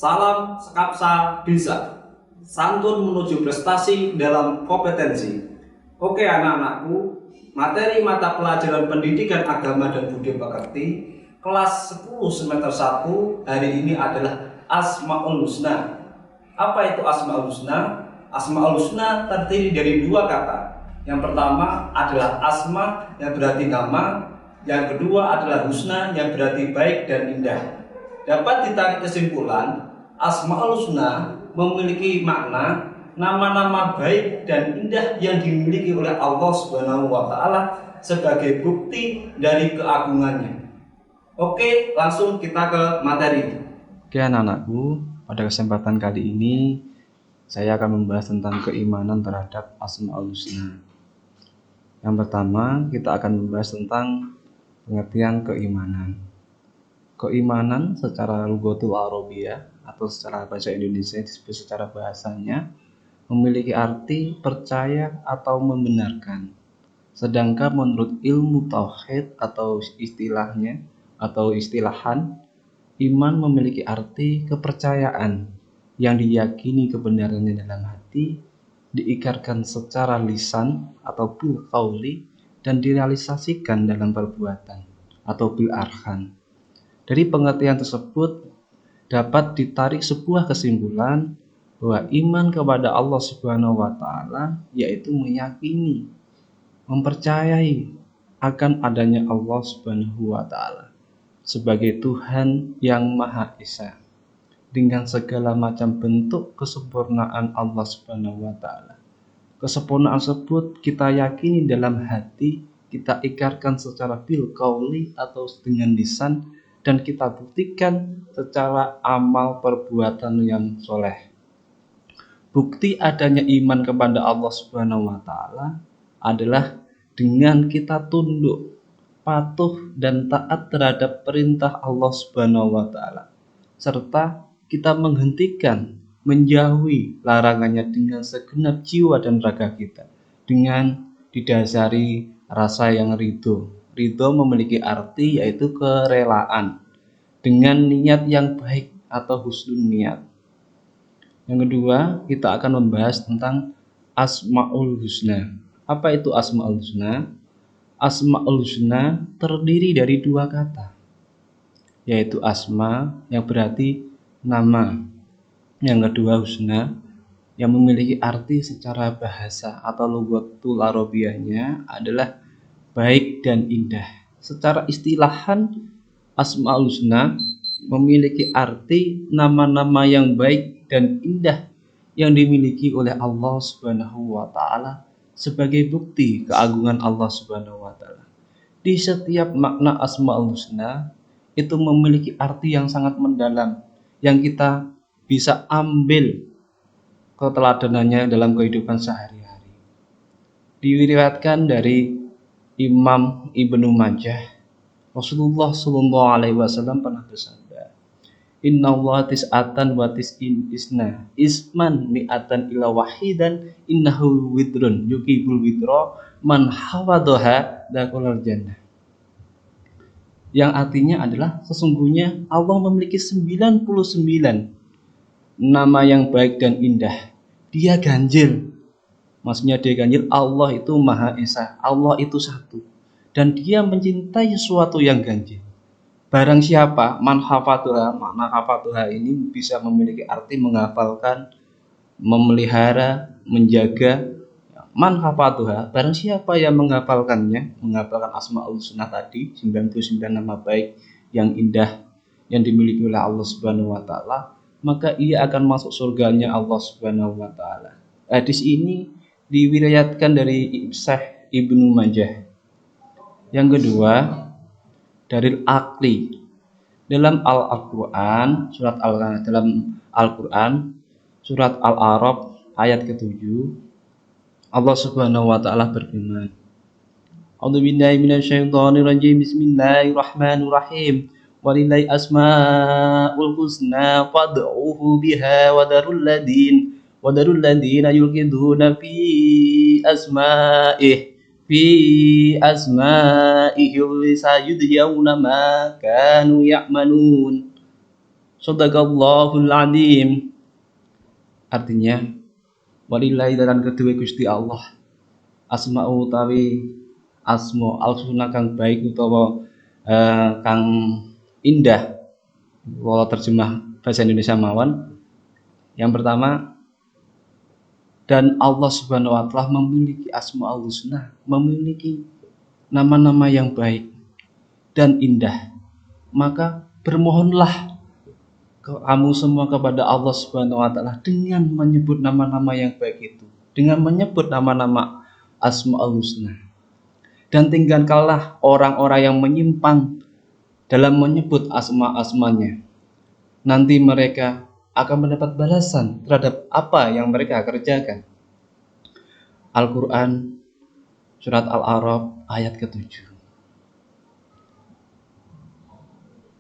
Salam Skapsa Bisa. Santun menuju prestasi dalam kompetensi. Oke anak-anakku, materi mata pelajaran pendidikan agama dan budi pekerti kelas 10 semester 1 hari ini adalah Asmaul Husna. Apa itu Asmaul Husna? Asmaul Husna terdiri dari dua kata. Yang pertama adalah asma yang berarti nama, yang kedua adalah husna yang berarti baik dan indah. Dapat ditarik kesimpulan, Asmaul Husna memiliki makna nama-nama baik dan indah yang dimiliki oleh Allah Subhanahu wa taala sebagai bukti dari keagungannya. Oke, langsung kita ke materi. Oke anak-anakku, pada kesempatan kali ini saya akan membahas tentang keimanan terhadap Asmaul Husna. Yang pertama, kita akan membahas tentang pengertian keimanan. Keimanan secara lughatul Arabiyah atau secara bahasa Indonesia disebut secara bahasanya memiliki arti percaya atau membenarkan. Sedangkan menurut ilmu tauhid atau istilahan, iman memiliki arti kepercayaan yang diyakini kebenarannya dalam hati, diikrarkan secara lisan atau bil qauli dan direalisasikan dalam perbuatan atau bil arkan. Dari pengertian tersebut dapat ditarik sebuah kesimpulan bahwa iman kepada Allah Subhanahu wa taala yaitu meyakini, mempercayai akan adanya Allah Subhanahu wa taala sebagai Tuhan yang Maha Esa dengan segala macam bentuk kesempurnaan Allah Subhanahu wa taala. Kesempurnaan tersebut kita yakini dalam hati, kita ikrarkan secara bil qauli atau dengan lisan, dan kita buktikan secara amal perbuatan yang soleh. Bukti adanya iman kepada Allah Subhanahu wa taala adalah dengan kita tunduk, patuh dan taat terhadap perintah Allah Subhanahu wa taala, serta kita menghentikan, menjauhi larangannya dengan segenap jiwa dan raga kita, dengan didasari rasa yang ridho. Ridho memiliki arti yaitu kerelaan, dengan niat yang baik atau husnul niat. Yang kedua, kita akan membahas tentang Asmaul Husna. Apa itu Asmaul Husna? Asmaul Husna terdiri dari dua kata, yaitu asma yang berarti nama, yang kedua husna yang memiliki arti secara bahasa atau lughatul arabiyahnya adalah baik dan indah. Secara istilahan, Asmaul Husna memiliki arti nama-nama yang baik dan indah yang dimiliki oleh Allah Subhanahu wa taala sebagai bukti keagungan Allah Subhanahu wa taala. Di setiap makna Asmaul Husna itu memiliki arti yang sangat mendalam yang kita bisa ambil keteladanannya dalam kehidupan sehari-hari. Diriwayatkan dari Imam Ibnu Majah, Rasulullah Shallallahu Alaihi Wasallam pernah bersabda, Inna Allah tis'atan wa tis'in isna isman mi'atan ila wahidan innahu widrun yukibul widro man hawadoha dakulal jannah. Yang artinya adalah sesungguhnya Allah memiliki 99 nama yang baik dan indah. Dia ganjil. Maksudnya dia ganjil, Allah itu Maha Esa, Allah itu satu. Dan dia mencintai sesuatu yang ganjil. Barang siapa, man hafatuha, makna hafatuha ini bisa memiliki arti menghafalkan, memelihara, menjaga. Man hafatuha, barang siapa yang menghafalkannya, menghafalkan Asmaul Husna tadi, 99 nama baik yang indah yang dimiliki oleh Allah Subhanahu wa taala, maka ia akan masuk surganya Allah Subhanahu wa taala. Hadis ini diriwayatkan dari Sahih Ibnu Majah. Yang kedua, dari Aqli. Dalam Al-Qur'an, surat Al-A'raf ayat ke-7, Allah Subhanahu wa taala berfirman, A'udzubillahi minasyaitonirrajim. Bismillahirrahmanirrahim. Walillahi asmaul husna fad'uhu biha wa darul ladina yulqiduna fi asma'ihi sayudyauna ma kanu ya'malun. Shadaqallahul adzim. Artinya, walillahi dalam kedua Gusti Allah asma'u utawi asma al-husna kang baik utawa kang indah. Kalau terjemah bahasa Indonesia mawon. Yang pertama, dan Allah Subhanahu wa taala memiliki asmaul husna, memiliki nama-nama yang baik dan indah. Maka bermohonlah kamu semua kepada Allah Subhanahu wa taala dengan menyebut nama-nama yang baik itu, dengan menyebut nama-nama asmaul husna. Dan tinggalkanlah orang-orang yang menyimpang dalam menyebut asma-asmanya. Nanti mereka akan mendapat balasan terhadap apa yang mereka kerjakan. Al-Quran Surat Al-A'raf ayat ke-7.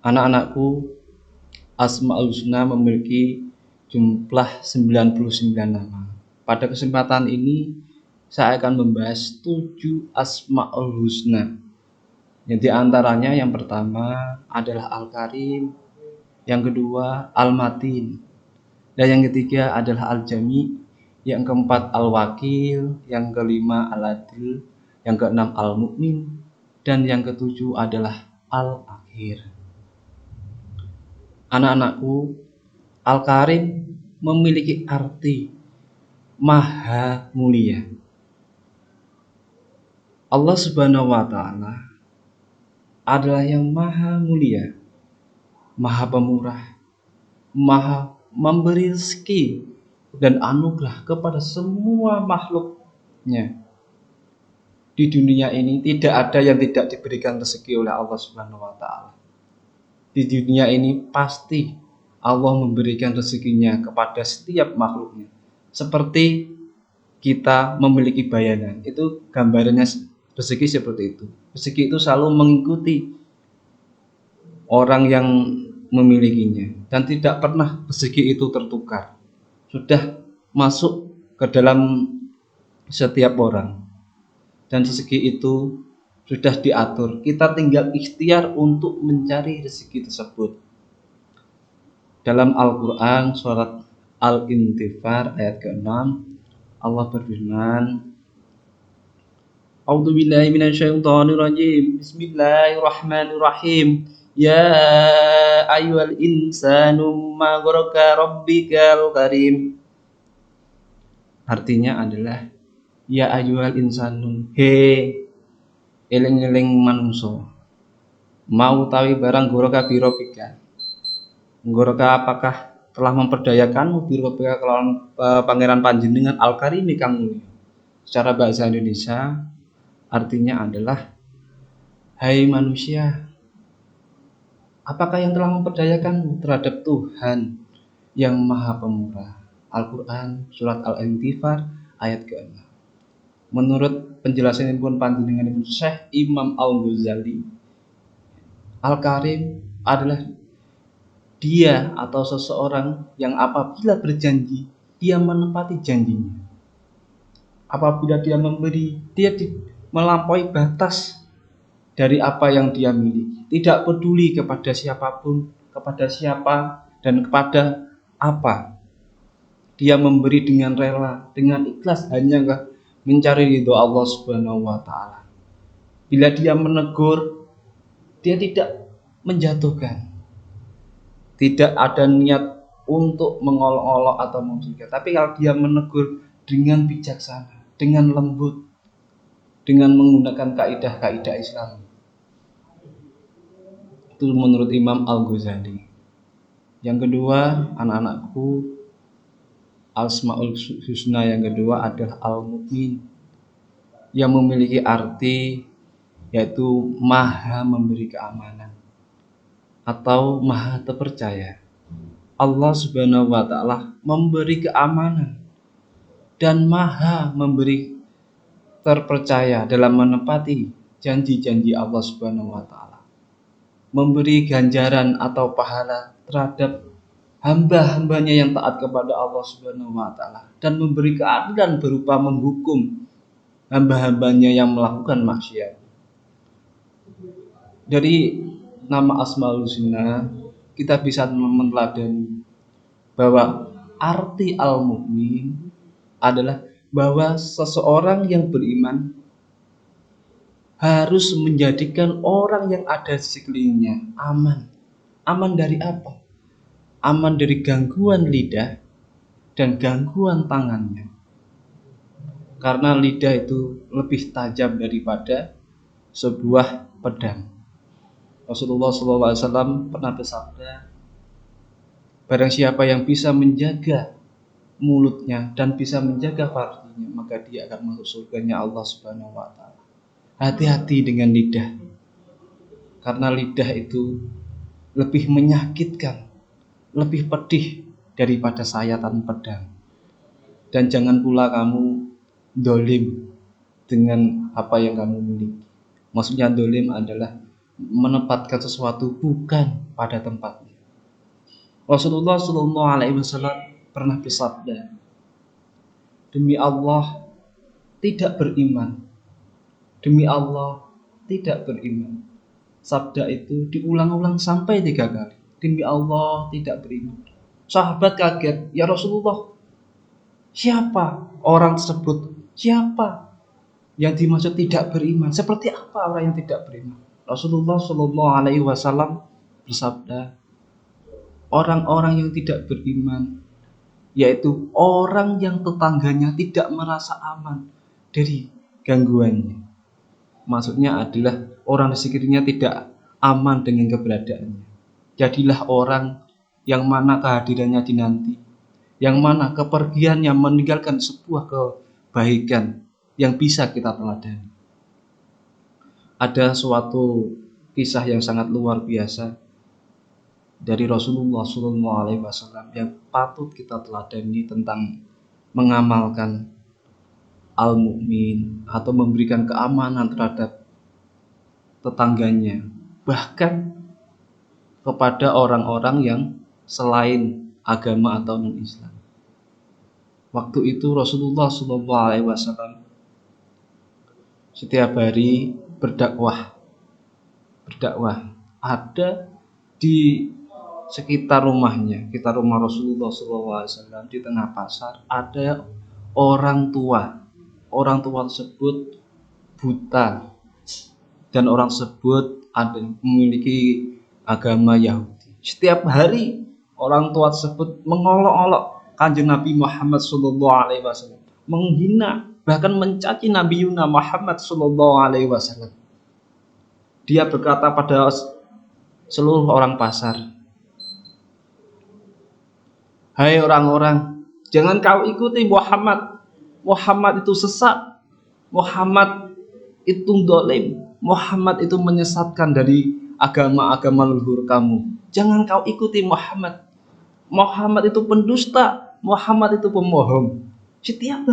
Anak-anakku, Asmaul Husna memiliki jumlah 99 nama. Pada kesempatan ini saya akan membahas 7 Asmaul Husna. Jadi antaranya yang pertama adalah Al-Karim, yang kedua Al-Matin, dan yang ketiga adalah Al-Jami, yang keempat Al-Wakil, yang kelima Al-Adil, yang keenam Al-Mu'min, dan yang ketujuh adalah Al-Akhir. Anak-anakku, Al-Karim memiliki arti maha mulia. Allah Subhanahu wa taala adalah yang maha mulia, maha pemurah, maha memberi rezeki dan anugerah kepada semua makhluknya. Di dunia ini tidak ada yang tidak diberikan rezeki oleh Allah Subhanahu wa taala. Di dunia ini pasti Allah memberikan rezekinya kepada setiap makhluknya. Seperti kita memiliki bayangan, itu gambarannya rezeki seperti itu. Rezeki itu selalu mengikuti orang yang memilikinya dan tidak pernah rezeki itu tertukar. Sudah masuk ke dalam setiap orang dan rezeki itu sudah diatur. Kita tinggal ikhtiar untuk mencari rezeki tersebut. Dalam Al-Quran surat Al-Intifar ayat ke-6 Allah berfirman, A'udzubillahi minasyaitonirrajim. Bismillahirrahmanirrahim. Ya ayyuhal insanu ma gharaka rabbikal karim. Artinya adalah ya ayyuhal insanu, he eling-eling manungso, mau tawi barang goroka birobika. Goroka apakah telah memperdayakanmu birobika kelawan pangeran panjenengan al-karimi kang mulia. Secara bahasa Indonesia artinya adalah hai manusia, apakah yang telah memperdayakanmu terhadap Tuhan yang maha pemurah. Al-Quran surat Al-Intifar ayat ke-6. Menurut penjelasan pun panjenengan Syekh Imam Al-Ghazali, Al-Karim adalah dia atau seseorang yang apabila berjanji, dia menepati janjinya. Apabila dia memberi, dia melampaui batas dari apa yang dia miliki. Tidak peduli kepada siapapun, kepada siapa, dan kepada apa. Dia memberi dengan rela, dengan ikhlas, hanya mencari ridho Allah Subhanahu wa taala. Bila dia menegur, dia tidak menjatuhkan. Tidak ada niat untuk mengolok-olok atau menjatuhkan. Tapi kalau dia menegur dengan bijaksana, dengan lembut, dengan menggunakan kaidah-kaidah Islam. Itu menurut Imam Al-Ghazali. Yang kedua, anak-anakku, Asmaul Husna yang kedua adalah Al-Mu'min, yang memiliki arti yaitu maha memberi keamanan atau maha terpercaya. Allah Subhanahu wa taala memberi keamanan dan maha memberi terpercaya dalam menepati janji-janji Allah Subhanahu wa taala. Memberi ganjaran atau pahala terhadap hamba-hambanya yang taat kepada Allah Subhanahu wa taala dan memberi keadilan berupa menghukum hamba-hambanya yang melakukan maksiat. Dari nama Asmaul Husna kita bisa meneladani bahwa arti al-mukmin adalah bahwa seseorang yang beriman harus menjadikan orang yang ada di sekelilingnya aman. Aman dari apa? Aman dari gangguan lidah dan gangguan tangannya. Karena lidah itu lebih tajam daripada sebuah pedang. Rasulullah SAW pernah bersabda, barang siapa yang bisa menjaga mulutnya dan bisa menjaga farjinya, maka dia akan masuk surganya Allah Subhanahu wa taala. Hati-hati dengan lidah. Karena lidah itu lebih menyakitkan, lebih pedih daripada sayatan pedang. Dan jangan pula kamu dolim dengan apa yang kamu miliki. Maksudnya dolim adalah menempatkan sesuatu bukan pada tempatnya. Rasulullah SAW pernah bersabda, demi Allah tidak beriman, demi Allah tidak beriman. Sabda itu diulang-ulang sampai 3 kali. Demi Allah tidak beriman. Sahabat kaget, ya Rasulullah, siapa orang tersebut? Siapa yang dimaksud tidak beriman? Seperti apa orang yang tidak beriman? Rasulullah SAW bersabda, orang-orang yang tidak beriman yaitu orang yang tetangganya tidak merasa aman dari gangguannya. Maksudnya adalah orang di sekelilingnya tidak aman dengan keberadaannya. Jadilah orang yang mana kehadirannya dinanti, yang mana kepergiannya meninggalkan sebuah kebaikan yang bisa kita teladani. Ada suatu kisah yang sangat luar biasa dari Rasulullah SAW yang patut kita teladani tentang mengamalkan al-mukmin atau memberikan keamanan terhadap tetangganya, bahkan kepada orang-orang yang selain agama atau non-Islam. Waktu itu Rasulullah SAW setiap hari berdakwah. Ada di sekitar rumahnya, sekitar rumah Rasulullah SAW di tengah pasar, ada orang tua. Orang tua tersebut buta dan orang tersebut memiliki agama Yahudi. Setiap hari orang tua tersebut mengolok-olok Kanjeng Nabi Muhammad SAW, menghina bahkan mencaci Nabi Muhammad SAW. Dia berkata pada seluruh orang pasar, hai orang-orang, jangan kau ikuti Muhammad. Muhammad itu sesat, Muhammad itu dolim, Muhammad itu menyesatkan dari agama-agama leluhur kamu. Jangan kau ikuti Muhammad. Muhammad itu pendusta, Muhammad itu pembohong. Setiap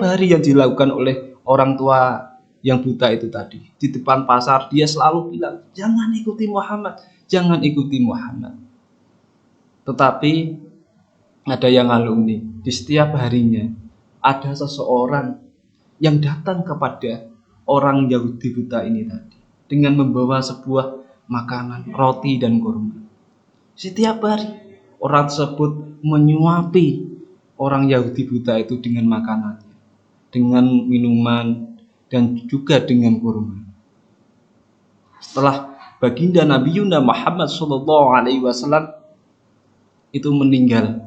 hari yang dilakukan oleh orang tua yang buta itu tadi, di depan pasar dia selalu bilang, jangan ikuti Muhammad, jangan ikuti Muhammad. Tetapi ada yang alumni, di setiap harinya ada seseorang yang datang kepada orang Yahudi buta ini tadi dengan membawa sebuah makanan, roti dan kurma. Setiap hari orang tersebut menyuapi orang Yahudi buta itu dengan makanannya, dengan minuman, dan juga dengan kurma. Setelah baginda Nabi Muhammad SAW itu meninggal,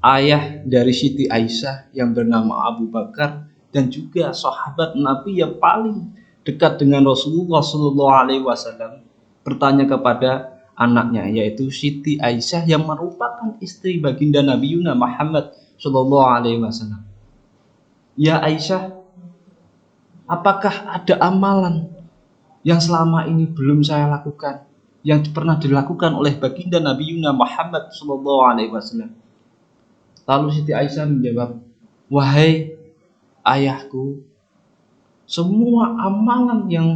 ayah dari Siti Aisyah yang bernama Abu Bakar dan juga sahabat Nabi yang paling dekat dengan Rasulullah SAW bertanya kepada anaknya, yaitu Siti Aisyah yang merupakan istri baginda Nabi Muhammad SAW. Ya Aisyah, apakah ada amalan yang selama ini belum saya lakukan, yang pernah dilakukan oleh baginda Nabi Muhammad SAW? Lalu Siti Aisyah menjawab, wahai ayahku, semua amalan yang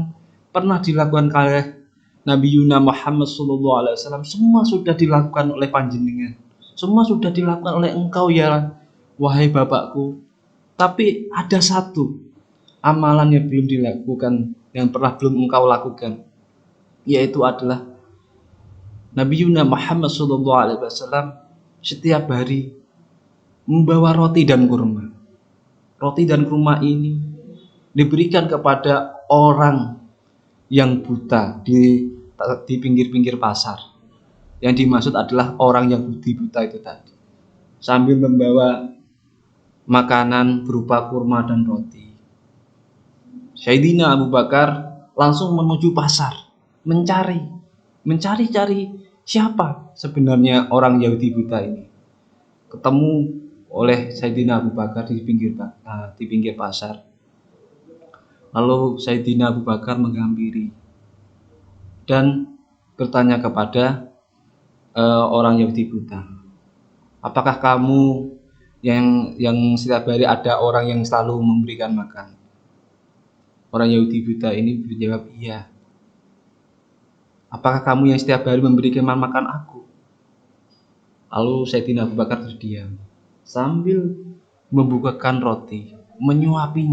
pernah dilakukan oleh Nabi Muhammad SAW semua sudah dilakukan oleh panjenengan, semua sudah dilakukan oleh engkau ya wahai bapakku. Tapi ada satu amalan yang belum dilakukan, yang pernah belum engkau lakukan, yaitu adalah Nabi Muhammad SAW setiap hari membawa roti dan kurma. Roti dan kurma ini diberikan kepada orang yang buta di pinggir-pinggir pasar. Yang dimaksud adalah orang yang buta itu tadi. Sambil membawa makanan berupa kurma dan roti. Sayyidina Abu Bakar langsung menuju pasar, mencari siapa sebenarnya orang Yahudi buta ini. Ketemu oleh Sayyidina Abu Bakar di pinggir pasar. Lalu Sayyidina Abu Bakar menghampiri dan bertanya kepada orang Yahudi buta, apakah kamu yang setiap hari ada orang yang selalu memberikan makan? Orang Yahudi buta ini menjawab, iya. Apakah kamu yang setiap hari memberikan makan aku? Lalu Sayyidina Abu Bakar terdiam sambil membukakan roti, menyuapi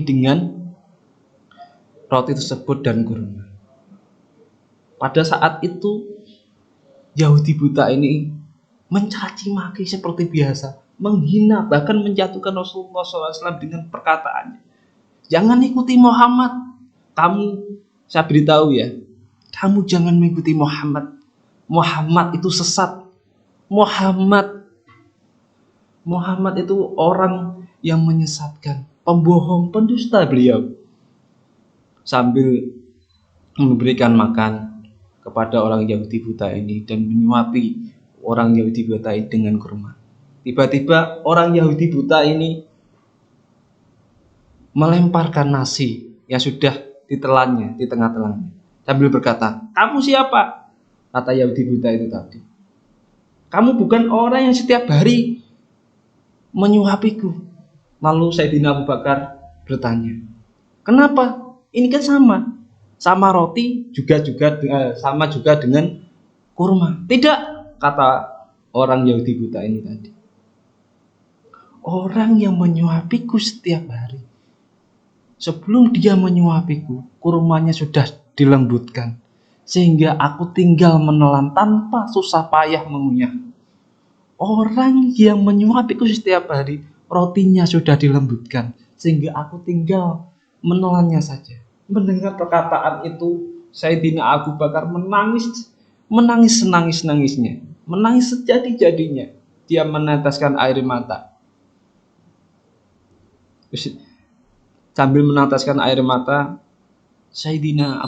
dengan roti tersebut dan kurma. Pada saat itu Yahudi buta ini mencaci maki seperti biasa, menghina, bahkan menjatuhkan Rasulullah SAW dengan perkataannya, jangan ikuti Muhammad. Saya beritahu ya, kamu jangan mengikuti Muhammad. Muhammad itu sesat. Muhammad itu orang yang menyesatkan, pembohong, pendusta beliau. Sambil memberikan makan kepada orang Yahudi buta ini dan menyuapi orang Yahudi buta ini dengan kurma. Tiba-tiba orang Yahudi buta ini melemparkan nasi yang sudah ditelannya di tengah-tengahnya sambil berkata, kamu siapa? Kata Yahudi buta itu tadi, kamu bukan orang yang setiap hari menyuapiku. Lalu Sayyidina Abu Bakar bertanya, kenapa? Ini kan sama roti sama juga dengan kurma. Tidak, kata orang Yahudi buta ini tadi, orang yang menyuapiku setiap hari, sebelum dia menyuapiku, kurmanya sudah dilembutkan sehingga aku tinggal menelan tanpa susah payah mengunyah. Orang yang menyuapiku setiap hari, rotinya sudah dilembutkan sehingga aku tinggal menelannya saja. Mendengar perkataan itu, Sayyidina Abu Bakar menangis senangis-nangisnya, menangis sejadi-jadinya. Dia meneteskan air mata. Sambil meneteskan air mata, Sayyidina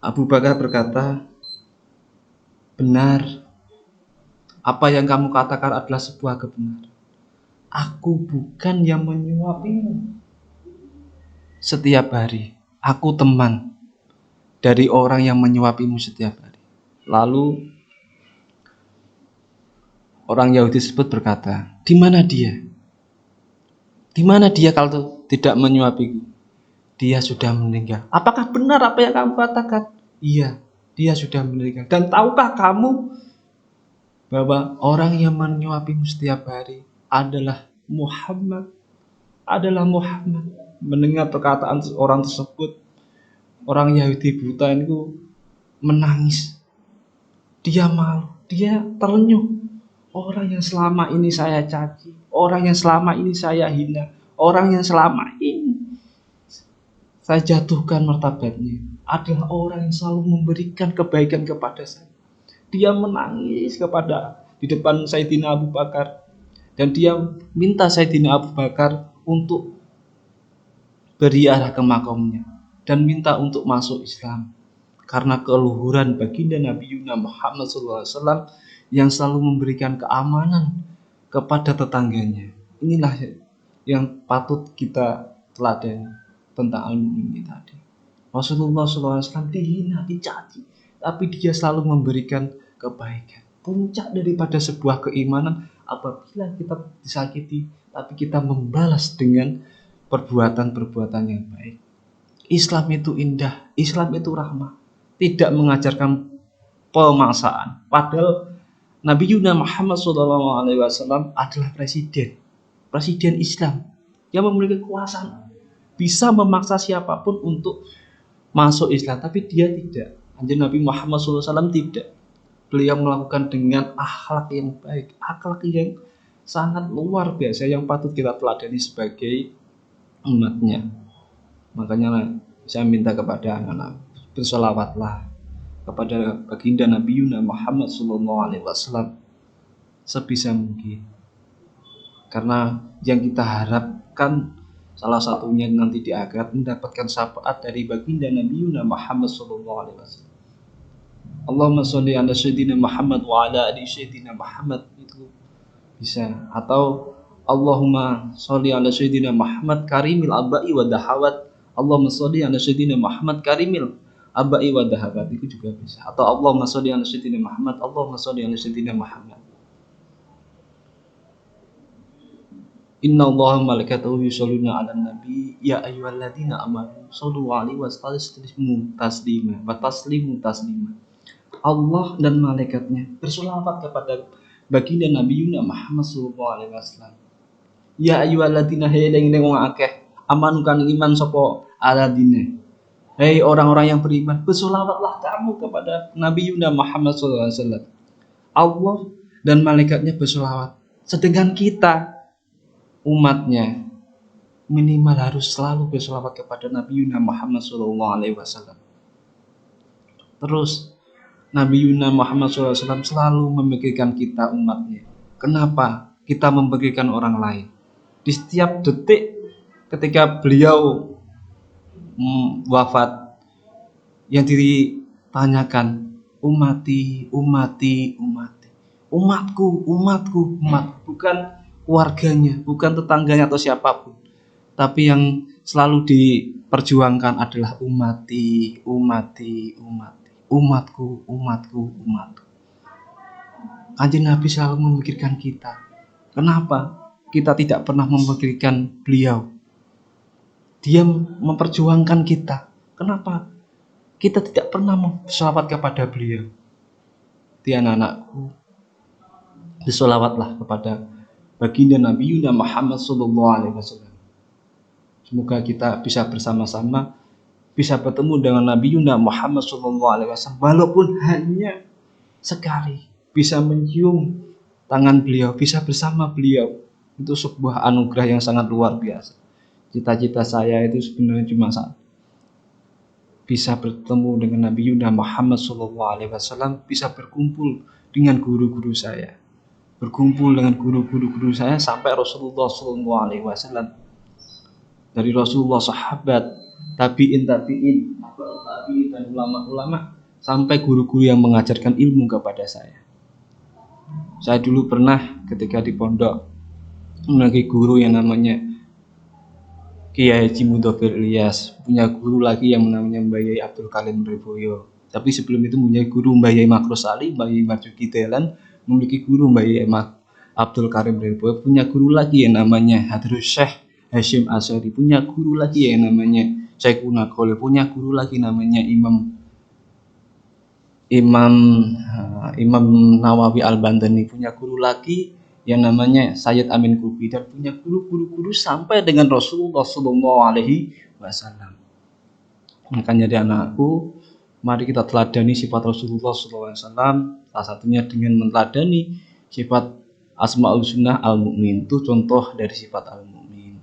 Abu Bakar berkata, benar, apa yang kamu katakan adalah sebuah kebenaran. Aku bukan yang menyuapimu setiap hari. Aku teman dari orang yang menyuapimu setiap hari. Lalu orang Yahudi tersebut berkata, di mana dia? Di mana dia kalau tidak menyuapiku? Dia sudah meninggal. Apakah benar apa yang kamu katakan? Iya, dia sudah meninggal. Dan tahukah kamu bahwa orang yang menyuapimu setiap hari adalah Muhammad? Mendengar perkataan orang tersebut, orang Yahudi buta itu menangis. Dia malu, dia terenyuh. Orang yang selama ini saya caci, orang yang selama ini saya hina, orang yang selama ini saya jatuhkan martabatnya adalah orang yang selalu memberikan kebaikan kepada saya. Dia menangis di depan Sayyidina Abu Bakar dan dia minta Sayyidina Abu Bakar untuk beriarah ke makamnya dan minta untuk masuk Islam karena keluhuran baginda Nabi Muhammad SAW yang selalu memberikan keamanan kepada tetangganya. Inilah yang patut kita teladani tentang al-mu'min tadi. Rasulullah SAW dihina, dicaci, tapi dia selalu memberikan kebaikan. Puncak daripada sebuah keimanan apabila kita disakiti, tapi kita membalas dengan perbuatan-perbuatan yang baik. Islam itu indah, Islam itu rahmah, tidak mengajarkan pemaksaan. Padahal Nabi Muhammad SAW adalah presiden Islam yang memiliki kekuasaan bisa memaksa siapapun untuk masuk Islam, tapi dia tidak. Anjir Nabi Muhammad SAW tidak. Beliau melakukan dengan akhlak yang baik, akhlak yang sangat luar biasa yang patut kita teladani sebagai umatnya. Makanya saya minta kepada anak-anak, bersolawatlah kepada baginda Nabi Muhammad SAW sebisa mungkin. Karena yang kita harapkan salah satunya nanti di akhirat mendapatkan syafaat dari baginda Nabi Muhammad SAW. Allahumma sholli ala sayyidina Muhammad wa ala ali sayyidina Muhammad, itu bisa. Atau Allahumma sholli ala sayyidina Muhammad karimil abai wa dahawat, Allahumma sholli ala sayyidina Muhammad karimil abai wa dahawat, itu juga bisa. Atau Allahumma sholli ala sayyidina Muhammad, Allahumma sholli ala sayyidina Muhammad. Inna Allah malaikatahu yusholluna 'alan nabi ya ayyuhalladzina amanu shollu 'alaihi wa sallimu taslima wa taslimu taslima. Allah dan malaikatnya bersolawat kepada baginda Nabi Muhammad sallallahu alaihi wasallam. Ya ayyuhalladzina hailing wong akeh amanu kan iman sapa aladine. Hei orang-orang yang beriman, bersolawatlah kamu kepada Nabi Muhammad sallallahu alaihi wasallam. Allah dan malaikatnya bersolawat. Sedangkan kita umatnya minimal harus selalu bersolawat kepada Nabi Muhammad SAW. Terus Nabi Muhammad SAW selalu memikirkan kita umatnya. Kenapa kita memikirkan orang lain? Di setiap detik ketika beliau wafat, yang ditanyakan umati, umati, umati, umatku, umatku, umat, bukan keluarganya, bukan tetangganya atau siapapun, tapi yang selalu diperjuangkan adalah umati, umati, umati, umatku, umatku, umatku. Kanjeng Nabi selalu memikirkan kita. Kenapa kita tidak pernah memikirkan beliau? Dia memperjuangkan kita. Kenapa kita tidak pernah bersolawat kepada beliau? Di anak-anakku, bersolawatlah kepada baginda Nabi Muhammad SAW. Semoga kita bisa bersama-sama, bisa bertemu dengan Nabi Muhammad SAW, walaupun hanya sekali, bisa mencium tangan beliau, bisa bersama beliau. Itu sebuah anugerah yang sangat luar biasa. Cita-cita saya itu sebenarnya cuma satu, bisa bertemu dengan Nabi Muhammad SAW, bisa berkumpul dengan guru-guru saya, berkumpul dengan guru-guru saya sampai Rasulullah SAW, dari Rasulullah, sahabat, tabiin, dan ulama-ulama, sampai guru-guru yang mengajarkan ilmu kepada saya. Saya dulu pernah ketika di pondok memiliki guru yang namanya Kiai Haji Mudofir Ilyas, punya guru lagi yang namanya Mbah Yai Abdul Karim Reboyo. Tapi sebelum itu punya guru Mbah Yai Makros Ali, Mbah Yai Marjuki Delan, memiliki guru Mbah Yai Abdul Karim Reboyo, punya guru lagi yang namanya Hadrus Syekh Hashim Asyari, punya guru lagi yang namanya Syekhuna Khalil, punya guru lagi namanya Imam Nawawi Al-Bandani, punya guru lagi yang namanya Sayyid Amin Kubi, dan punya guru sampai dengan Rasulullah SAW. Makanya dari anakku, mari kita teladani sifat Rasulullah SAW, salah satunya dengan meneladani sifat Asmaul Sunnah Al-Mu'min. Itu contoh dari sifat Al-Mu'min.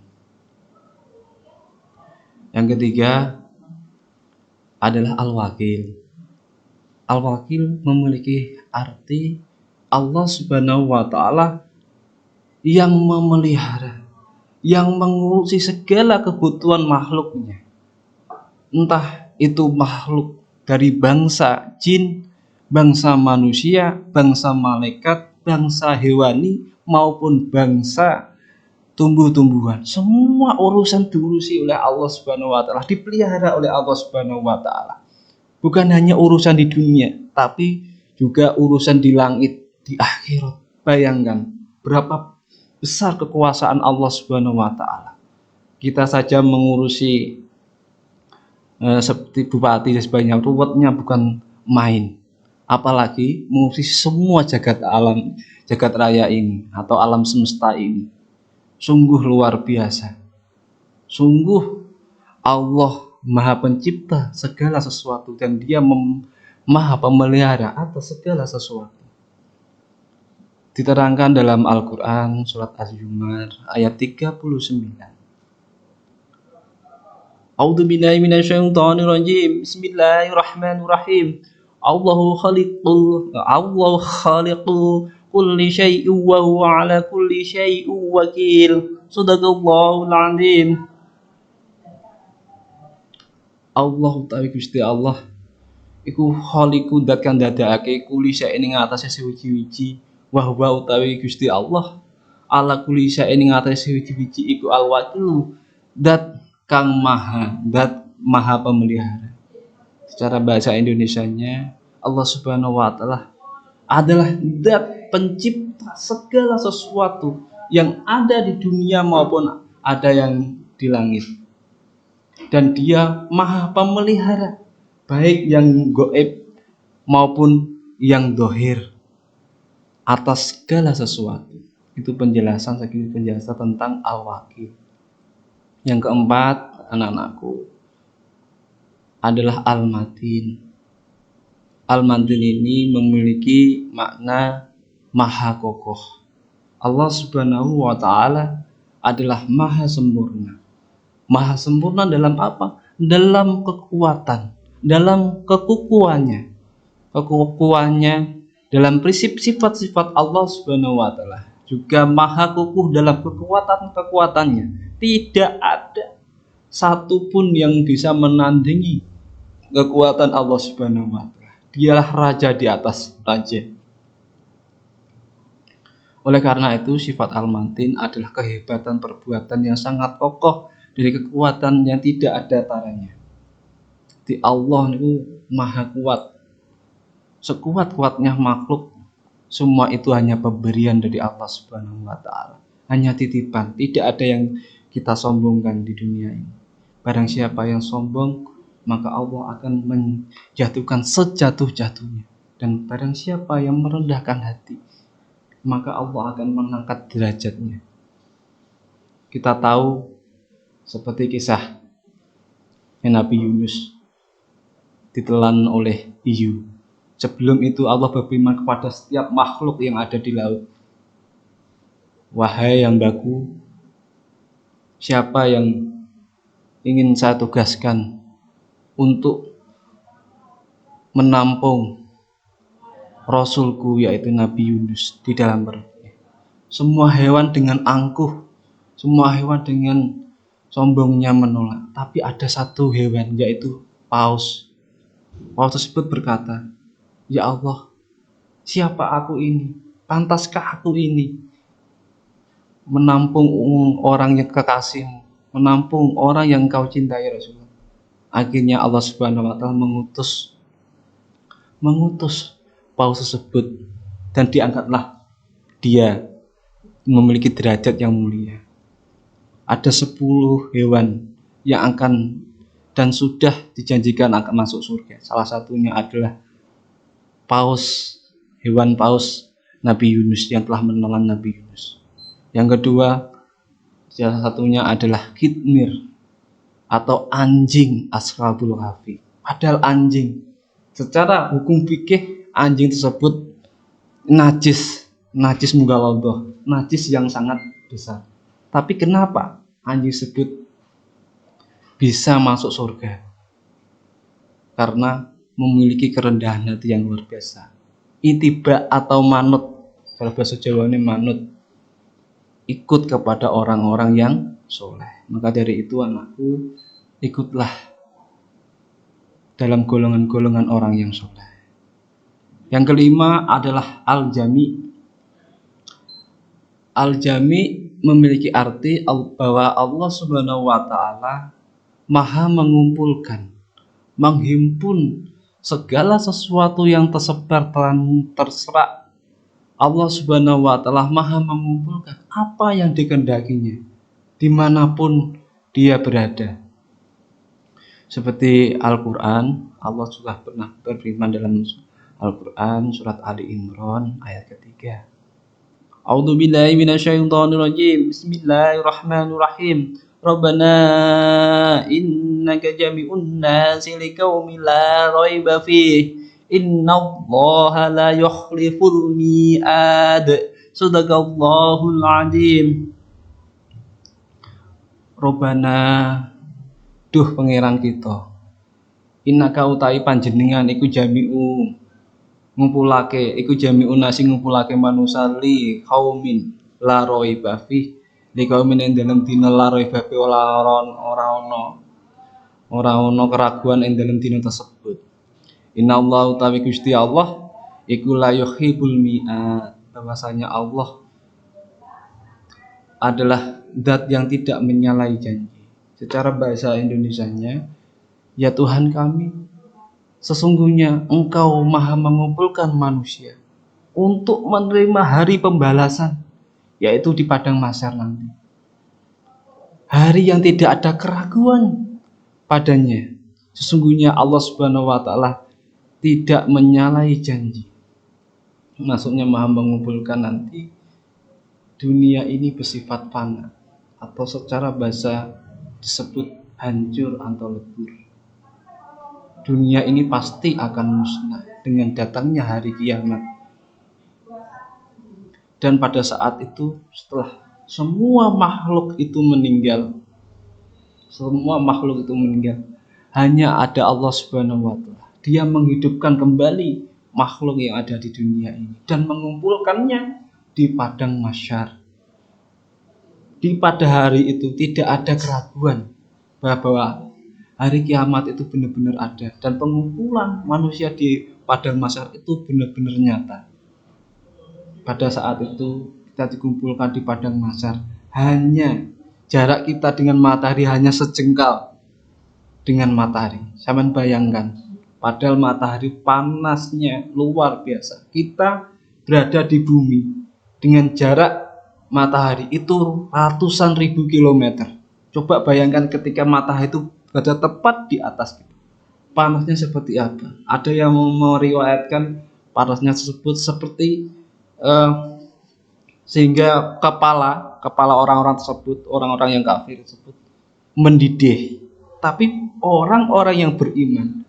Yang ketiga adalah Al-Wakil. Al-Wakil memiliki arti Allah Subhanahu wa Ta'ala yang memelihara, yang mengurusi segala kebutuhan makhluknya. Entah itu makhluk dari bangsa jin, bangsa manusia, bangsa malaikat, bangsa hewani, maupun bangsa tumbuh-tumbuhan. Semua urusan diurusi oleh Allah Subhanahu wa Ta'ala, dipelihara oleh Allah Subhanahu wa Ta'ala. Bukan hanya urusan di dunia, tapi juga urusan di langit, di akhirat. Bayangkan berapa besar kekuasaan Allah Subhanahu wa Ta'ala. Kita saja mengurusi seperti bupati dan sebagainya, ruwetnya bukan main. Apalagi mengurusi semua jagat raya ini atau alam semesta ini. Sungguh luar biasa. Sungguh Allah Maha Pencipta segala sesuatu dan Dia Maha Pemelihara atas segala sesuatu. Diterangkan dalam Al-Quran surat Az-Zumar ayat 39. A'udzu billahi minasyaitonir rajim. Bismillahirrahmanirrahim. Allahu khaliqu kulli syai'in wa huwa ala kulli syai'in wakil. Shadaqallahul azim. Allah utawi Gusti Allah iku khaliqu dat kang dadakake kulli syai'in ing atase suci-wiji. Wa huwa utawi Gusti Allah ala kulli syai'in ing atase suci-wiji iku al-wakil dat kang maha pemelihara. Secara bahasa Indonesianya, Allah Subhanahu wa taala adalah zat pencipta segala sesuatu yang ada di dunia maupun ada yang di langit. Dan Dia maha pemelihara baik yang gaib maupun yang dohir atas segala sesuatu. Itu penjelasan tentang al-wakil. Yang keempat, anak-anakku, adalah al-matin. Al-matin ini memiliki makna maha kokoh. Allah Subhanahu wa taala adalah maha sempurna. Maha sempurna dalam apa? Dalam kekuatan, dalam kekukuhannya. Kekukuhannya dalam prinsip sifat-sifat Allah Subhanahu wa taala. Juga maha kukuh dalam kekuatannya. Tidak ada satupun yang bisa menandingi kekuatan Allah Subhanahu wa taala. Dialah raja di atas raja. Oleh karena itu, sifat al-matin adalah kehebatan perbuatan yang sangat kokoh dari kekuatan yang tidak ada taranya. Di Allah itu maha kuat. Sekuat-kuatnya makhluk, semua itu hanya pemberian dari Allah Subhanahu wa taala. Hanya titipan, tidak ada yang kita sombongkan di dunia ini. Barang siapa yang sombong, maka Allah akan menjatuhkan sejatuh-jatuhnya. Dan barang siapa yang merendahkan hati, maka Allah akan mengangkat derajatnya. Kita tahu seperti kisah Nabi Yunus ditelan oleh hiu. Sebelum itu Allah berfirman kepada setiap makhluk yang ada di laut, wahai yang baku, siapa yang ingin saya tugaskan untuk menampung Rasulku yaitu Nabi Yunus di dalam perutnya. Semua hewan dengan angkuh, semua hewan dengan sombongnya menolak. Tapi ada satu hewan yaitu paus. Paus tersebut berkata, ya Allah, siapa aku ini? Pantaskah aku ini menampung orang yang kekasihmu, menampung orang yang kau cintai Rasulullah. Akhirnya Allah Subhanahu wa taala mengutus paus tersebut dan diangkatlah dia memiliki derajat yang mulia. Ada 10 hewan yang akan dan sudah dijanjikan akan masuk surga. Salah satunya adalah hewan paus Nabi Yunus yang telah menelan Nabi Yunus. Yang kedua, salah satunya adalah kitmir atau anjing Ashabul Kahfi. Padahal anjing, secara hukum fikih anjing tersebut najis mughalladhah, najis yang sangat besar. Tapi kenapa anjing tersebut bisa masuk surga? Karena memiliki kerendahan hati yang luar biasa. Itiba atau manut, kalau bahasa Jawa ini manut, ikut kepada orang-orang yang soleh. Maka dari itu anakku, ikutlah dalam golongan-golongan orang yang soleh. Yang kelima adalah al-jami. Al-jami memiliki arti bahwa Allah Subhanahu wa taala maha mengumpulkan, menghimpun segala sesuatu yang tersebar dan terserak. Allah Subhanahu wa taala maha mengumpulkan apa yang dikehendakinya dimanapun dia berada. Seperti Al-Quran, Allah sudah pernah berfirman dalam Al-Quran surat Ali Imran ayat ketiga. A'udzu billahi minasyaitonir rajim. Bismillahirrahmanirrahim. Rabbana innaka jami'un nasi liqaumin la raiba fih. Innallaha la yukhliful mi'ad. Sadaqallahul azim. Rabbana, duh pangeran kita. Innaka utawi panjenengan iku jami'u ngumpulake, iku jami'un nasi ngumpulake manusa li kaumin la raiba fi, li kaumin ing dalem dina la raiba fi ora ana keraguan ing dalem dina tersebut. Innallaha utawi Gusti Allah iku la yuhibbul mi'at, bahwasanya Allah adalah zat yang tidak menyalahi janji. Secara bahasa Indonesianya, ya Tuhan kami, sesungguhnya Engkau maha mengumpulkan manusia untuk menerima hari pembalasan, yaitu di padang mahsyar nanti. Hari yang tidak ada keraguan padanya. Sesungguhnya Allah Subhanahu wa taala tidak menyalahi janji. Maksudnya maha mengumpulkan nanti dunia ini bersifat fana, atau secara bahasa disebut hancur atau lebur. Dunia ini pasti akan musnah dengan datangnya hari kiamat. Dan pada saat itu, setelah semua makhluk itu meninggal, hanya ada Allah Subhanahu wa taala. Dia menghidupkan kembali makhluk yang ada di dunia ini dan mengumpulkannya di padang mahsyar. Di pada hari itu tidak ada keraguan bahwa hari kiamat itu benar-benar ada, dan pengumpulan manusia di padang mahsyar itu benar-benar nyata. Pada saat itu kita dikumpulkan di padang mahsyar, hanya jarak kita dengan matahari hanya sejengkal dengan matahari. Sampeyan bayangkan, padahal matahari panasnya luar biasa. Kita berada di bumi dengan jarak matahari itu ratusan ribu kilometer. Coba bayangkan ketika matahari itu berada tepat di atas kita, panasnya seperti apa? Ada yang meriwayatkan panasnya tersebut seperti sehingga kepala orang-orang tersebut, orang-orang yang kafir tersebut mendidih. Tapi orang-orang yang beriman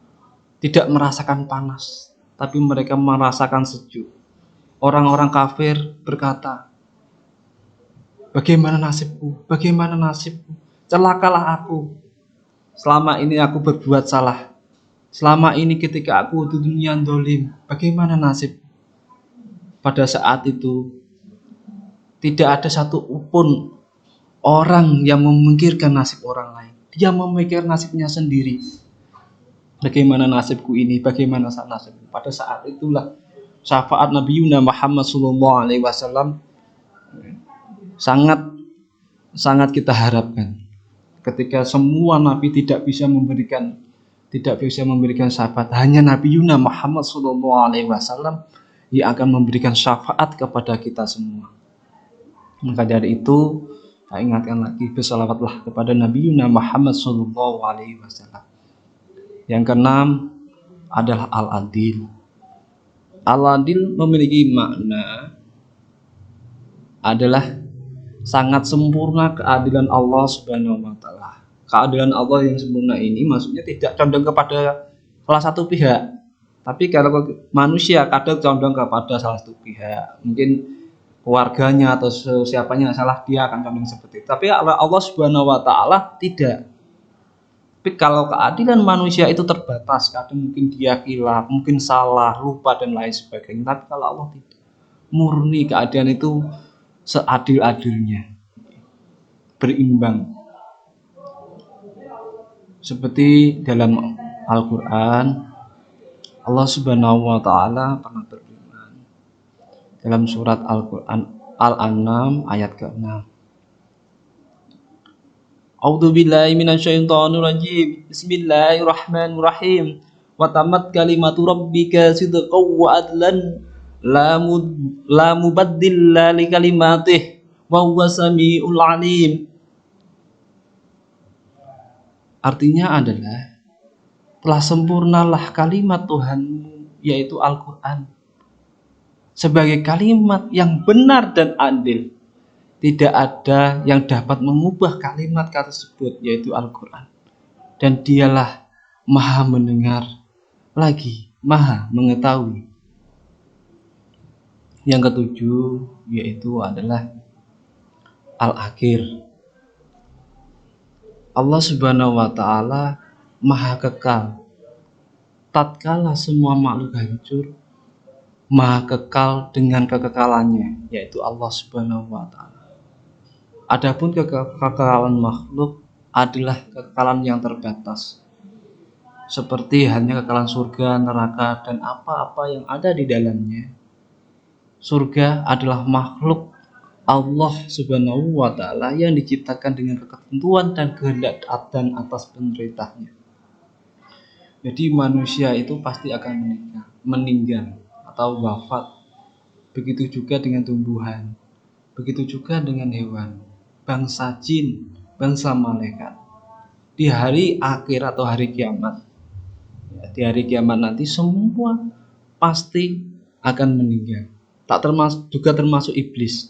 tidak merasakan panas, tapi mereka merasakan sejuk. Orang-orang kafir berkata, bagaimana nasibku? Bagaimana nasibku? Celakalah aku. Selama ini aku berbuat salah. Selama ini ketika aku di dunia dolim, bagaimana nasib? Pada saat itu tidak ada satu pun orang yang memikirkan nasib orang lain. Dia memikirkan nasibnya sendiri. Bagaimana nasibku ini? Bagaimana nasibku? Pada saat itulah syafaat Nabi Muhammad SAW sangat kita harapkan. Ketika semua nabi tidak bisa memberikan syafaat, hanya Nabi Muhammad SAW yang akan memberikan syafaat kepada kita semua. Maka dari itu, saya ingatkan lagi, bersalawatlah kepada Nabi Muhammad SAW. Yang keenam adalah Al-Adil. Al-Adil memiliki makna adalah sangat sempurna keadilan Allah Subhanahu wa taala. Keadilan Allah yang sempurna ini maksudnya tidak condong kepada salah satu pihak. Tapi kalau manusia kadang condong kepada salah satu pihak. Mungkin keluarganya atau siapanya salah, dia akan condong seperti itu. Tapi Allah Subhanahu wa taala tidak. Tapi kalau keadilan manusia itu terbatas, kadang mungkin dia khilaf, mungkin salah, lupa dan lain sebagainya. Tapi kalau Allah tidak, murni keadilan itu seadil-adilnya, berimbang. Seperti dalam Al-Quran, Allah Subhanahu wa taala pernah berfirman dalam surat Al-Quran Al-An'am ayat ke-6. A'udzubillahi minasyaitonir rajim. Bismillahirrahmanirrahim. Wa tamat kalimatu rabbika sidqan wa adlan la mubaddila li kalimatih wa huwa samiul alim. Artinya adalah telah sempurnalah kalimat Tuhanmu, yaitu Al-Quran, sebagai kalimat yang benar dan adil. tidak ada yang dapat mengubah kalimat tersebut, yaitu Al-Quran. Dan dialah maha mendengar, lagi maha mengetahui. Yang ketujuh yaitu adalah Al-Akhir. Allah Subhanahu wa Ta'ala maha kekal. Tatkala semua makhluk hancur, maha kekal dengan kekekalannya, yaitu Allah Subhanahu wa Ta'ala. Adapun kekekalan makhluk adalah kekekalan yang terbatas, seperti hanya kekekalan surga, neraka, dan apa-apa yang ada di dalamnya. Surga adalah makhluk Allah Subhanahu wa Ta'ala yang diciptakan dengan ketentuan dan kehendak dan atas pemerintahnya. Jadi manusia itu pasti akan meninggal atau wafat. Begitu juga dengan tumbuhan, begitu juga dengan hewan, bangsa jin, bangsa malaikat. Di hari akhir atau hari kiamat, di hari kiamat nanti semua pasti akan meninggal. Juga termasuk iblis.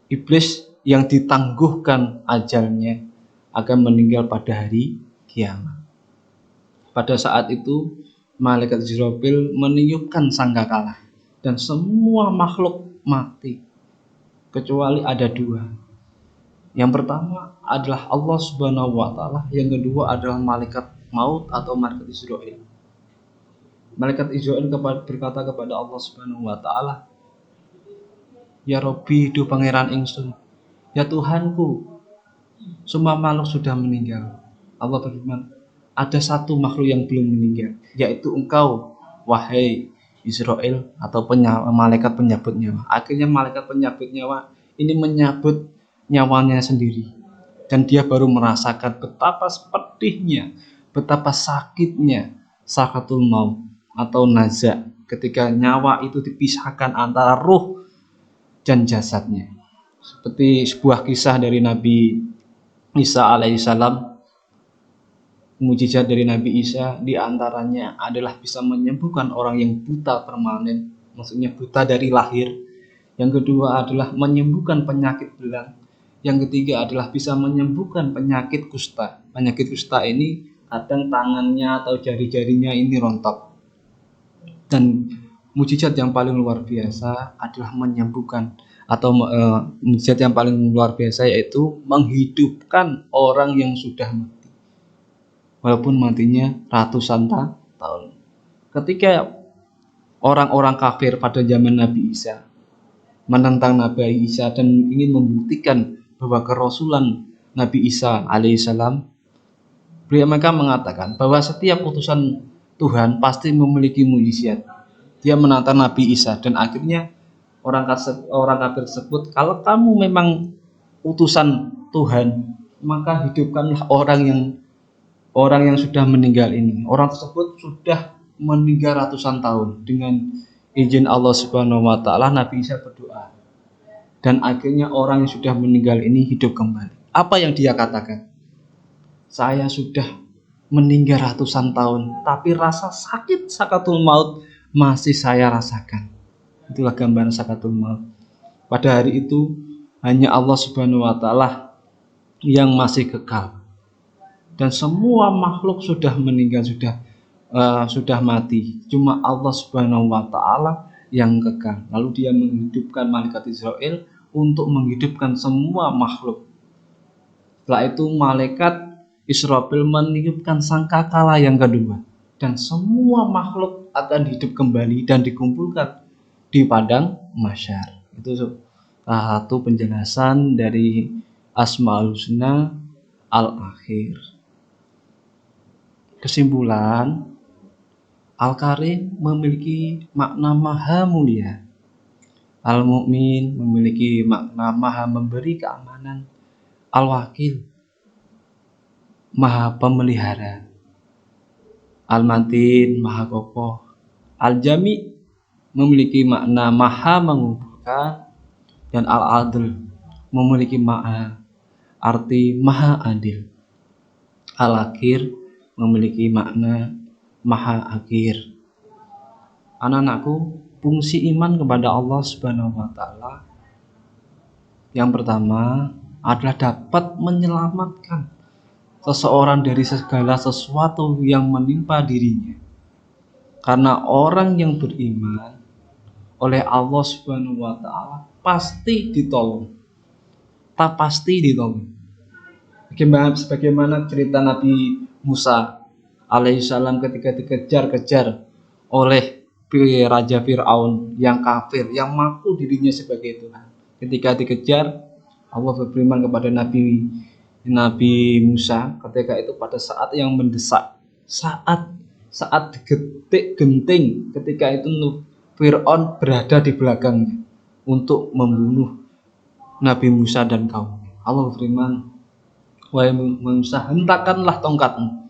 Iblis yang ditangguhkan ajalnya akan meninggal pada hari kiamat. Pada saat itu malaikat Israfil meniupkan sangkakala dan semua makhluk mati kecuali ada dua. Yang pertama adalah Allah Subhanahu wa Ta'ala, yang kedua adalah malaikat maut atau malaikat Israfil. Malaikat Israfil berkata kepada Allah Subhanahu wa Ta'ala, "Ya Robbi, du pangeran ingsun, ya Tuhanku, semua makhluk sudah meninggal." Allah berfirman, ada satu makhluk yang belum meninggal, yaitu engkau, wahai Israel atau malaikat penyabut nyawa. Akhirnya malaikat penyabut nyawa ini menyabut nyawanya sendiri, dan dia baru merasakan betapa pedihnya, betapa sakitnya sakatul maut atau naza, ketika nyawa itu dipisahkan antara ruh dan jasadnya. Seperti sebuah kisah dari Nabi Isa alaihissalam. Mukjizat dari Nabi Isa diantaranya adalah bisa menyembuhkan orang yang buta permanen, maksudnya buta dari lahir. Yang kedua adalah menyembuhkan penyakit belang. Yang ketiga adalah bisa menyembuhkan penyakit kusta. Penyakit kusta ini kadang tangannya atau jari-jarinya ini rontok. Dan mukjizat yang paling luar biasa adalah menyembuhkan atau mukjizat yang paling luar biasa yaitu menghidupkan orang yang sudah mati, walaupun matinya ratusan tahun. Ketika orang-orang kafir pada zaman Nabi Isa menentang Nabi Isa dan ingin membuktikan bahwa kerasulan Nabi Isa alaihissalam, mereka mengatakan bahwa setiap utusan Tuhan pasti memiliki mukjizat. Dia menantang Nabi Isa, dan akhirnya orang kafir tersebut, kalau kamu memang utusan Tuhan, maka hidupkanlah orang yang sudah meninggal ini. Orang tersebut sudah meninggal ratusan tahun. Dengan izin Allah Subhanahu wa Ta'ala, Nabi Isa berdoa, dan akhirnya orang yang sudah meninggal ini hidup kembali. Apa yang dia katakan? Saya sudah meninggal ratusan tahun, tapi rasa sakit sakatul maut masih saya rasakan. Itulah gambaran sakatul maut. Pada hari itu hanya Allah Subhanahu wa Ta'ala yang masih kekal, dan semua makhluk sudah meninggal, sudah mati. Cuma Allah Subhanahu wa Ta'ala yang kekal. Lalu dia menghidupkan malaikat Israel untuk menghidupkan semua makhluk. Setelah itu malaikat Israfil meniupkan sangkakala yang kedua, dan semua makhluk akan hidup kembali dan dikumpulkan di padang mahsyar. Itu salah satu penjelasan dari Asmaul Husna Al-Akhir. Kesimpulan, Al-Karim memiliki makna maha mulia. Al-Mu'min memiliki makna maha memberi keamanan. Al-Wakil maha pemelihara. Al-Matin maha kokoh. Al-Jami memiliki makna maha mengumpulkan, dan Al-Adl memiliki makna arti maha adil. Al-Akhir memiliki makna maha akhir. Anak-anakku, fungsi iman kepada Allah Subhanahu wa Ta'ala Yang pertama adalah dapat menyelamatkan seseorang dari segala sesuatu yang menimpa dirinya. Karena orang yang beriman oleh Allah Subhanahu wa taala pasti ditolong. Tak pasti ditolong. Sebagaimana cerita Nabi Musa alaihissalam ketika dikejar-kejar oleh Raja Fir'aun yang kafir, yang mengaku dirinya sebagai Tuhan. Ketika dikejar, Allah berfirman kepada Nabi Musa ketika itu pada saat yang mendesak, saat digetik genting, ketika itu Fir'aun berada di belakangnya untuk membunuh Nabi Musa dan kaumnya. Allah berfirman, wahai Musa, hentakkanlah tongkatmu.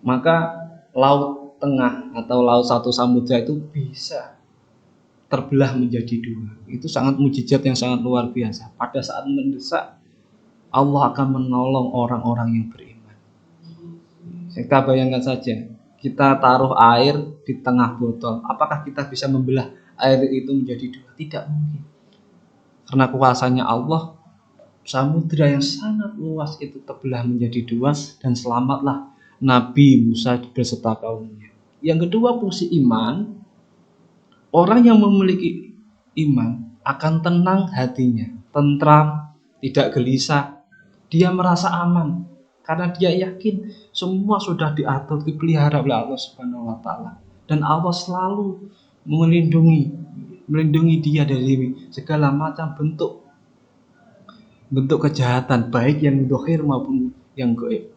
Maka laut tengah atau laut satu samudra itu bisa terbelah menjadi dua. Itu sangat mujizat yang sangat luar biasa. Pada saat mendesak, Allah akan menolong orang-orang yang beriman. Kita bayangkan saja, kita taruh air di tengah botol. Apakah kita bisa membelah air itu menjadi dua? Tidak mungkin. Karena kuasanya Allah, samudra yang sangat luas itu terbelah menjadi dua dan selamatlah Nabi Musa beserta kaumnya. Yang kedua, fungsi iman. Orang yang memiliki iman akan tenang hatinya, tentram, tidak gelisah. Dia merasa aman karena dia yakin semua sudah diatur, dipelihara oleh Allah Subhanahu wa taala. Dan Allah selalu melindungi dia dari segala macam bentuk kejahatan, baik yang zahir maupun yang gaib.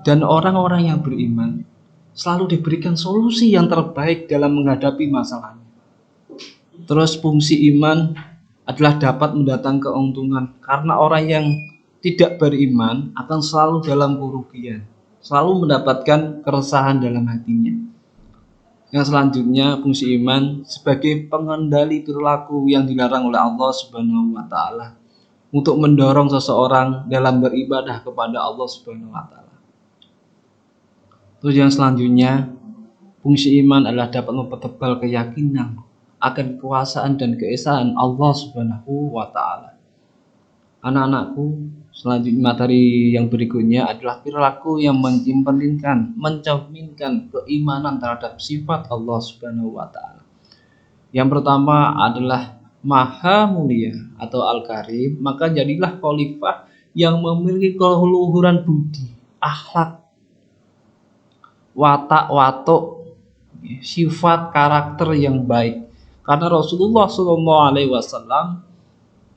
Dan orang-orang yang beriman selalu diberikan solusi yang terbaik dalam menghadapi masalahnya. Terus fungsi iman adalah dapat mendatangkan keuntungan, karena orang yang tidak beriman akan selalu dalam kerugian, selalu mendapatkan keresahan dalam hatinya. Yang selanjutnya, fungsi iman sebagai pengendali perilaku yang dilarang oleh Allah Subhanahu wa taala untuk mendorong seseorang dalam beribadah kepada Allah Subhanahu wa taala. Terus yang selanjutnya, fungsi iman adalah dapat mempertebal keyakinan akan kekuasaan dan keesaan Allah Subhanahu wa taala. Anak-anakku, selanjutnya materi yang berikutnya adalah perilaku yang mencerminkan keimanan terhadap sifat Allah Subhanahu wa taala. Yang pertama adalah Maha Mulia atau Al-Karim, maka jadilah khalifah yang memiliki keluhuran budi, akhlak, watak, sifat karakter yang baik. Karena Rasulullah SAW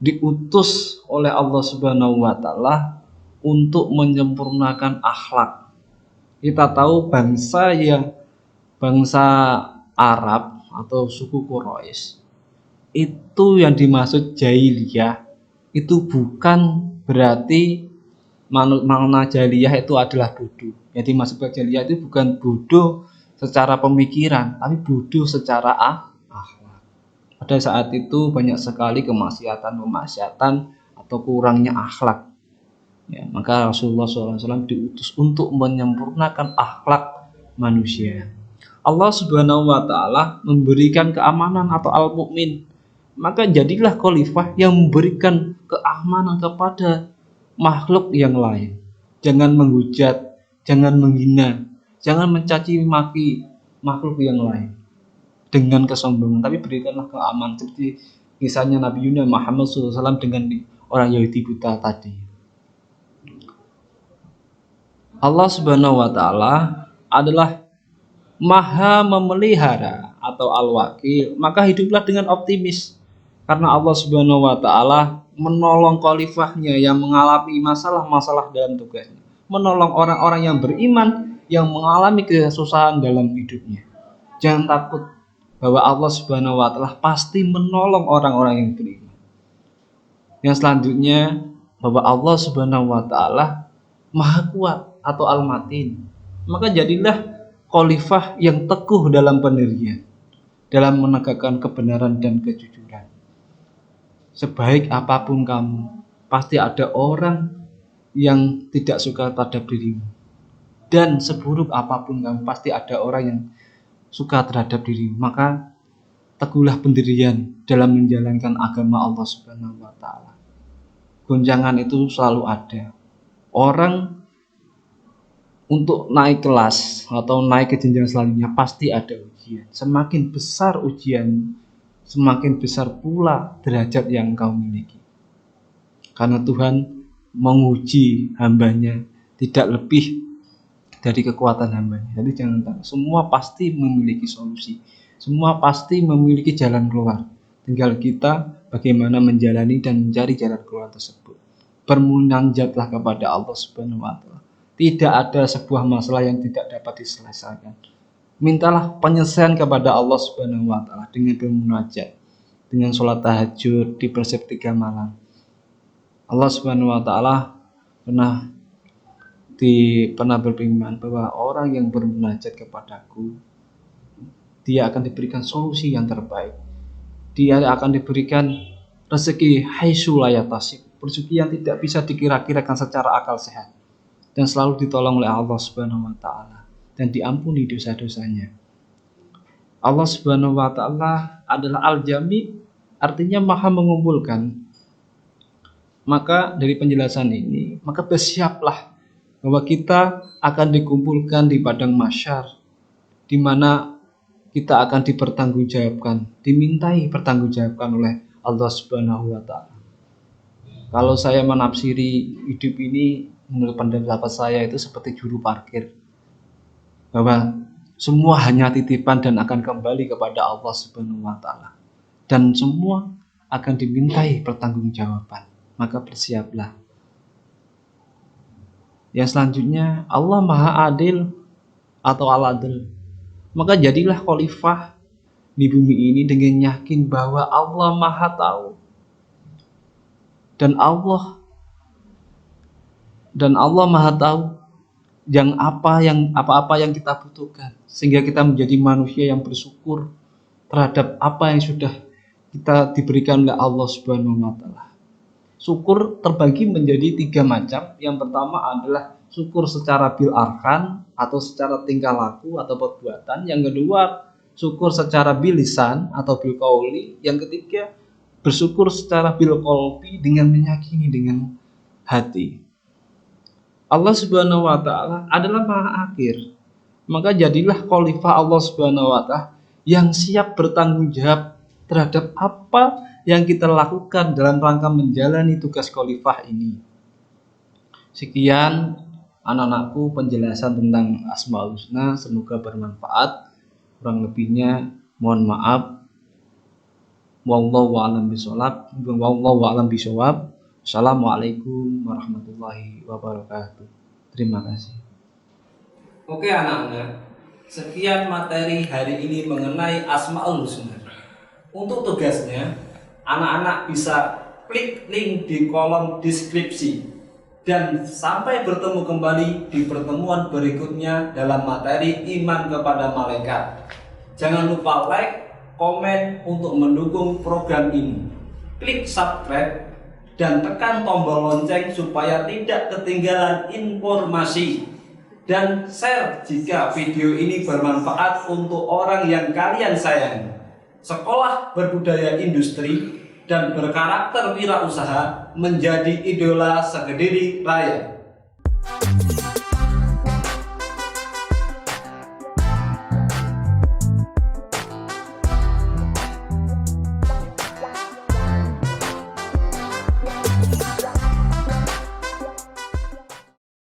diutus oleh Allah Subhanahu wa taala untuk menyempurnakan akhlak. Kita tahu bangsa Arab atau suku Quraisy itu yang dimaksud jahiliyah itu bukan berarti makna jahiliyah itu adalah bodoh. Jadi maksud jahiliyah itu bukan bodoh secara pemikiran, tapi bodoh secara akhlak. Pada saat itu banyak sekali kemaksiatan atau kurangnya akhlak. Ya, maka Rasulullah SAW diutus untuk menyempurnakan akhlak manusia. Allah Subhanahu wa taala memberikan keamanan atau al-mukmin. Maka jadilah khalifah yang memberikan keamanan kepada makhluk yang lain. Jangan menghujat, jangan menghina, jangan mencaci maki makhluk yang lain dengan kesombongan, tapi berikanlah keamanan seperti kisahnya Nabi Muhammad SAW dengan orang Yahudi buta tadi. Allah Subhanahu wa taala adalah Maha memelihara atau Al-Wakil, maka hiduplah dengan optimis karena Allah Subhanahu wa taala menolong khalifahnya yang mengalami masalah-masalah dalam tugasnya, menolong orang-orang yang beriman yang mengalami kesusahan dalam hidupnya. Jangan takut bahwa Allah Subhanahu wa taala pasti menolong orang-orang yang beriman. Yang selanjutnya, bahwa Allah Subhanahu wa taala Maha Kuat atau Al-Matin. Maka jadilah khalifah yang teguh dalam pendirian, dalam menegakkan kebenaran dan kejujuran. Sebaik apapun kamu, pasti ada orang yang tidak suka terhadap dirimu. Dan seburuk apapun kamu, pasti ada orang yang suka terhadap dirimu. Maka teguhlah pendirian dalam menjalankan agama Allah Subhanahu wa taala. Gonjangan itu selalu ada. Orang untuk naik kelas atau naik ke jenjang selanjutnya pasti ada ujian. Semakin besar ujian, semakin besar pula derajat yang kau miliki. Karena Tuhan menguji hambanya tidak lebih dari kekuatan hambanya. Jadi jangan takut. Semua pasti memiliki solusi. Semua pasti memiliki jalan keluar. Tinggal kita bagaimana menjalani dan mencari jalan keluar tersebut. Bermunajatlah kepada Allah Subhanahu wa taala. Tidak ada sebuah masalah yang tidak dapat diselesaikan. Mintalah penyelesaian kepada Allah Subhanahu wa taala dengan bermunajat, dengan sholat tahajud di sepertiga malam. Allah Subhanahu wa taala pernah berfirman bahwa orang yang bermunajat kepadaku, dia akan diberikan solusi yang terbaik. Dia akan diberikan rezeki haitsu la yahtasib, rezeki yang tidak bisa dikira-kirakan secara akal sehat, dan selalu ditolong oleh Allah Subhanahu wa taala dan diampuni dosa-dosanya. Allah Subhanahu wa taala adalah Al-Jami, artinya Maha mengumpulkan. Maka dari penjelasan ini, maka bersiaplah bahwa kita akan dikumpulkan di padang mahsyar, di mana kita akan dipertanggungjawabkan, dimintai pertanggungjawabkan oleh Allah Subhanahu wa taala. Kalau saya menafsiri hidup ini, menurut pendapat saya itu seperti juru parkir, bahwa semua hanya titipan dan akan kembali kepada Allah Subhanahu wa taala, dan semua akan dimintai pertanggungjawaban. Maka bersiaplah. Yang selanjutnya, Allah Maha Adil atau Al-Adil. Maka jadilah khalifah di bumi ini dengan yakin bahwa Allah Maha Tahu, dan Allah Maha Tahu apa-apa yang kita butuhkan, sehingga kita menjadi manusia yang bersyukur terhadap apa yang sudah kita diberikan oleh Allah Subhanahu wa taala. Syukur terbagi menjadi 3 macam. Yang pertama adalah syukur secara bil arkan atau secara tingkah laku atau perbuatan. Yang kedua, syukur secara bil lisan atau bil qauli. Yang ketiga, bersyukur secara bil qalbi dengan meyakini dengan hati. Allah Subhanahu wa taala adalah Maha Akhir. Maka jadilah khalifah Allah Subhanahu wa taala yang siap bertanggung jawab terhadap apa yang kita lakukan dalam rangka menjalani tugas khalifah ini. Sekian anak-anakku penjelasan tentang Asmaul Husna, semoga bermanfaat. Kurang lebihnya mohon maaf. Wallahu a'lam bishawab. Assalamualaikum warahmatullahi wabarakatuh. Terima kasih. Oke anak-anak, sekian materi hari ini mengenai Asmaul Husna. Untuk tugasnya, anak-anak bisa klik link di kolom deskripsi. Dan sampai bertemu kembali di pertemuan berikutnya dalam materi iman kepada malaikat. Jangan lupa like, komen untuk mendukung program ini. Klik subscribe dan tekan tombol lonceng supaya tidak ketinggalan informasi. Dan share jika video ini bermanfaat untuk orang yang kalian sayangi. Sekolah berbudaya industri dan berkarakter wirausaha menjadi idola sekediri raya.